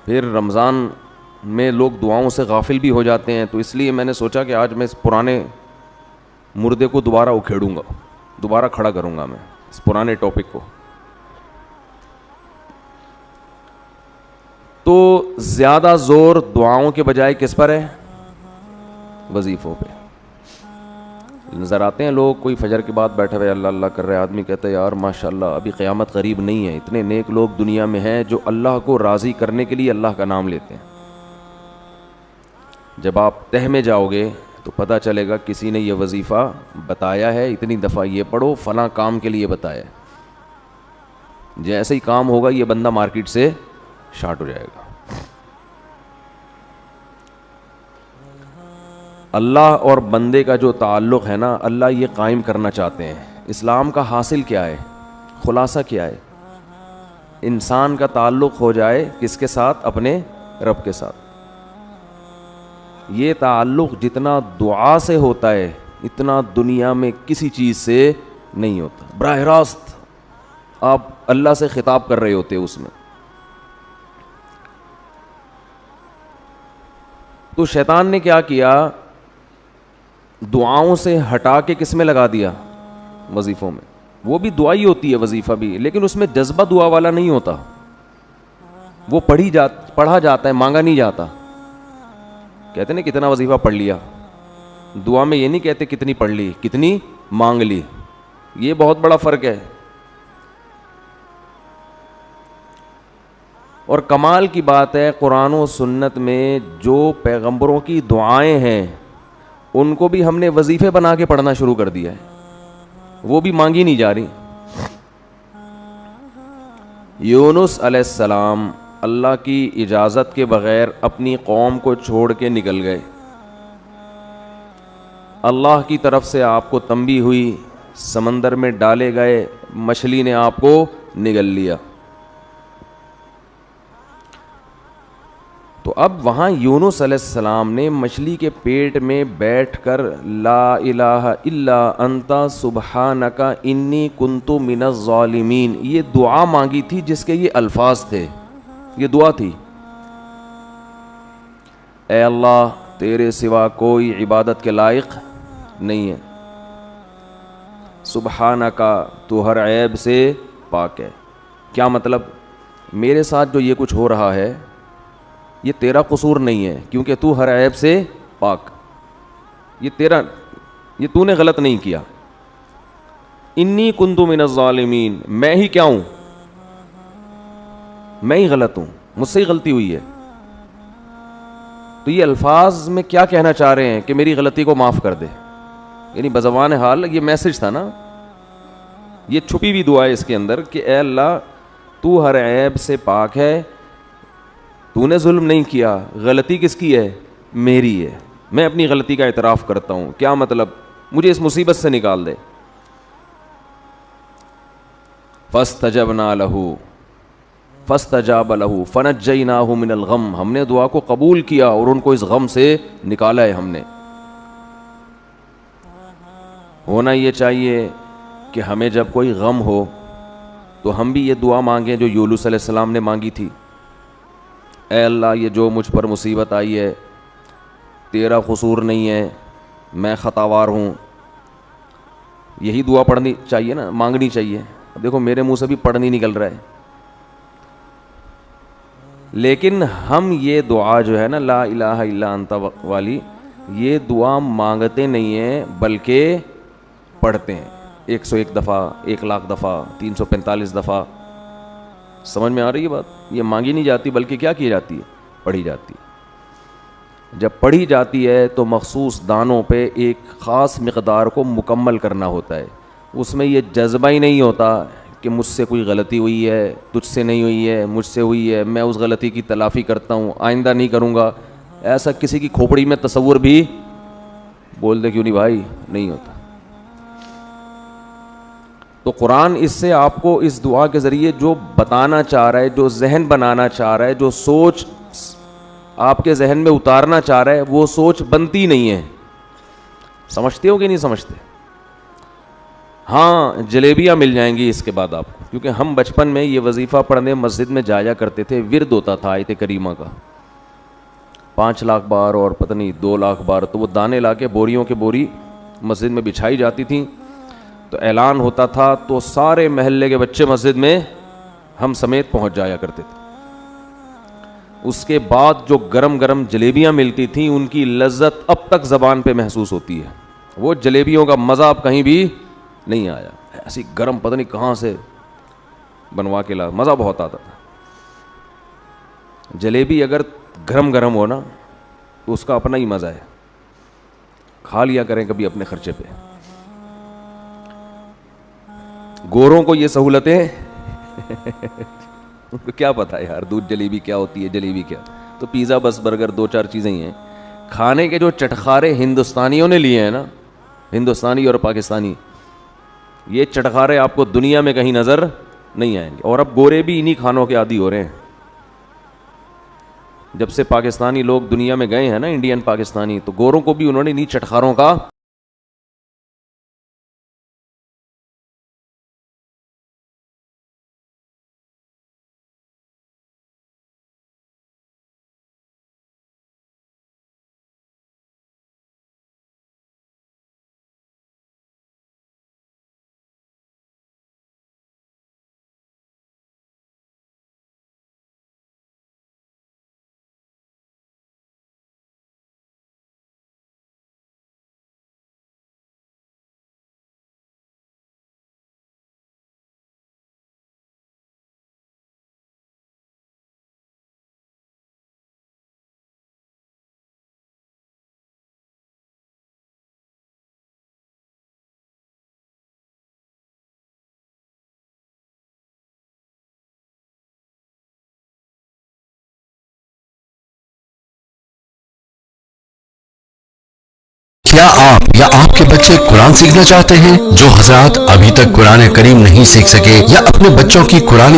پھر رمضان میں لوگ دعاؤں سے غافل بھی ہو جاتے ہیں، تو اس لیے میں نے سوچا کہ آج میں اس پرانے مردے کو دوبارہ اکھیڑوں گا، دوبارہ کھڑا کروں گا میں اس پرانے ٹاپک کو. تو زیادہ زور دعاؤں کے بجائے کس پر ہے؟ وظیفوں پہ. نظر آتے ہیں لوگ، کوئی فجر کے بعد بیٹھے ہوئے اللہ اللہ کر رہے، آدمی کہتا ہے یار ماشاءاللہ ابھی قیامت قریب نہیں ہے. اتنے نیک لوگ دنیا میں ہیں جو اللہ کو راضی کرنے کے لیے اللہ کا نام لیتے ہیں. جب آپ تہ میں جاؤ گے تو پتہ چلے گا کسی نے یہ وظیفہ بتایا ہے، اتنی دفعہ یہ پڑھو، فلاں کام کے لیے بتایا ہے. جیسے ہی کام ہوگا یہ بندہ مارکیٹ سے شارٹ ہو جائے گا. اللہ اور بندے کا جو تعلق ہے نا، اللہ یہ قائم کرنا چاہتے ہیں. اسلام کا حاصل کیا ہے؟ خلاصہ کیا ہے؟ انسان کا تعلق ہو جائے کس کے ساتھ؟ اپنے رب کے ساتھ. یہ تعلق جتنا دعا سے ہوتا ہے اتنا دنیا میں کسی چیز سے نہیں ہوتا. براہ راست آپ اللہ سے خطاب کر رہے ہوتے اس میں. تو شیطان نے کیا کیا؟ دعاؤں سے ہٹا کے کس میں لگا دیا؟ وظیفوں میں. وہ بھی دعا ہی ہوتی ہے وظیفہ بھی، لیکن اس میں جذبہ دعا والا نہیں ہوتا. وہ پڑھا جاتا ہے، مانگا نہیں جاتا. کہتے ہیں کتنا وظیفہ پڑھ لیا. دعا میں یہ نہیں کہتے کتنی پڑھ لی، کتنی مانگ لی. یہ بہت بڑا فرق ہے. اور کمال کی بات ہے قرآن و سنت میں جو پیغمبروں کی دعائیں ہیں ان کو بھی ہم نے وظیفے بنا کے پڑھنا شروع کر دیا ہے. وہ بھی مانگی نہیں جا رہی. یونس علیہ السلام اللہ کی اجازت کے بغیر اپنی قوم کو چھوڑ کے نکل گئے. اللہ کی طرف سے آپ کو تنبیہ ہوئی، سمندر میں ڈالے گئے، مچھلی نے آپ کو نگل لیا. تو اب وہاں یونس علیہ السلام نے مچھلی کے پیٹ میں بیٹھ کر لا الہ الا انت سبحانک انی کنت من الظالمین یہ دعا مانگی تھی، جس کے یہ الفاظ تھے. یہ دعا تھی، اے اللہ تیرے سوا کوئی عبادت کے لائق نہیں ہے، سبحانک تو ہر عیب سے پاک ہے. کیا مطلب؟ میرے ساتھ جو یہ کچھ ہو رہا ہے یہ تیرا قصور نہیں ہے، کیونکہ تو ہر عیب سے پاک. یہ تو نے غلط نہیں کیا. انی کنت من الظالمین، میں ہی کیا ہوں؟ میں ہی غلط ہوں، مجھ سے ہی غلطی ہوئی ہے. تو یہ الفاظ میں کیا کہنا چاہ رہے ہیں کہ میری غلطی کو معاف کر دے. یعنی بزبان حال یہ میسج تھا نا، یہ چھپی ہوئی دعا ہے اس کے اندر کہ اے اللہ تو ہر عیب سے پاک ہے، تو نے ظلم نہیں کیا، غلطی کس کی ہے؟ میری ہے. میں اپنی غلطی کا اعتراف کرتا ہوں. کیا مطلب؟ مجھے اس مصیبت سے نکال دے. فاستجبنا له فاستجاب له فنجیناہ من الغم، ہم نے دعا کو قبول کیا اور ان کو اس غم سے نکالا ہے ہم نے. ہونا یہ چاہیے کہ ہمیں جب کوئی غم ہو تو ہم بھی یہ دعا مانگیں جو یونس علیہ السلام نے مانگی تھی. اے اللہ یہ جو مجھ پر مصیبت آئی ہے تیرا قصور نہیں ہے، میں خطاوار ہوں. یہی دعا پڑھنی چاہیے نا، مانگنی چاہیے. اب دیکھو میرے منہ سے بھی پڑھ نہیں نکل رہا ہے، لیکن ہم یہ دعا جو ہے نا لا الہ الا انت والی، یہ دعا مانگتے نہیں ہیں بلکہ پڑھتے ہیں. 101 دفعہ، 1,00,000 دفعہ، 345 دفعہ. سمجھ میں آ رہی ہے بات؟ یہ مانگی نہیں جاتی بلکہ کیا کی جاتی ہے؟ پڑھی جاتی ہے. جب پڑھی جاتی ہے تو مخصوص دانوں پہ ایک خاص مقدار کو مکمل کرنا ہوتا ہے. اس میں یہ جذبہ ہی نہیں ہوتا کہ مجھ سے کوئی غلطی ہوئی ہے، تجھ سے نہیں ہوئی ہے، مجھ سے ہوئی ہے، میں اس غلطی کی تلافی کرتا ہوں، آئندہ نہیں کروں گا. ایسا کسی کی کھوپڑی میں تصور بھی بول دے کیوں نہیں بھائی، نہیں ہوتا. تو قرآن اس سے آپ کو اس دعا کے ذریعے جو بتانا چاہ رہا ہے، جو ذہن بنانا چاہ رہا ہے، جو سوچ آپ کے ذہن میں اتارنا چاہ رہا ہے، وہ سوچ بنتی نہیں ہے. سمجھتے ہو کہ نہیں سمجھتے؟ ہاں جلیبیاں مل جائیں گی اس کے بعد آپ کو، کیونکہ ہم بچپن میں یہ وظیفہ پڑھنے مسجد میں جایا کرتے تھے، ورد ہوتا تھا آیت کریمہ کا 5 لاکھ بار اور پتہ نہیں 2 لاکھ بار، تو وہ دانے لا کے بوریوں کے بوری مسجد میں بچھائی جاتی تھیں، تو اعلان ہوتا تھا تو سارے محلے کے بچے مسجد میں ہم سمیت پہنچ جایا کرتے تھے۔ اس کے بعد جو گرم گرم جلیبیاں ملتی تھیں ان کی لذت اب تک زبان پہ محسوس ہوتی ہے، وہ جلیبیوں کا مزہ اب کہیں بھی نہیں آیا، ایسی گرم پتہ نہیں کہاں سے بنوا کے لا، مزہ بہت آتا تھا۔ جلیبی اگر گرم گرم ہو نا تو اس کا اپنا ہی مزہ ہے، کھا لیا کریں کبھی اپنے خرچے پہ۔ گوروں کو یہ سہولتیں ان کو کیا پتا یار دودھ جلیبی کیا ہوتی ہے، جلیبی کیا، تو پیزا بس برگر 2-4 چیزیں ہی ہیں کھانے کے۔ جو چٹخارے ہندوستانیوں نے لیے ہیں نا، ہندوستانی اور پاکستانی، یہ چٹخارے آپ کو دنیا میں کہیں نظر نہیں آئیں گے، اور اب گورے بھی انہی کھانوں کے عادی ہو رہے ہیں۔ جب سے پاکستانی لوگ دنیا میں گئے ہیں نا، انڈین پاکستانی، تو گوروں کو بھی انہوں نے انہی چٹخاروں کا کیا آپ یا آپ کے بچے قرآن سیکھنا چاہتے ہیں؟ جو حضرات ابھی تک قرآن کریم نہیں سیکھ سکے یا اپنے بچوں کی قرآن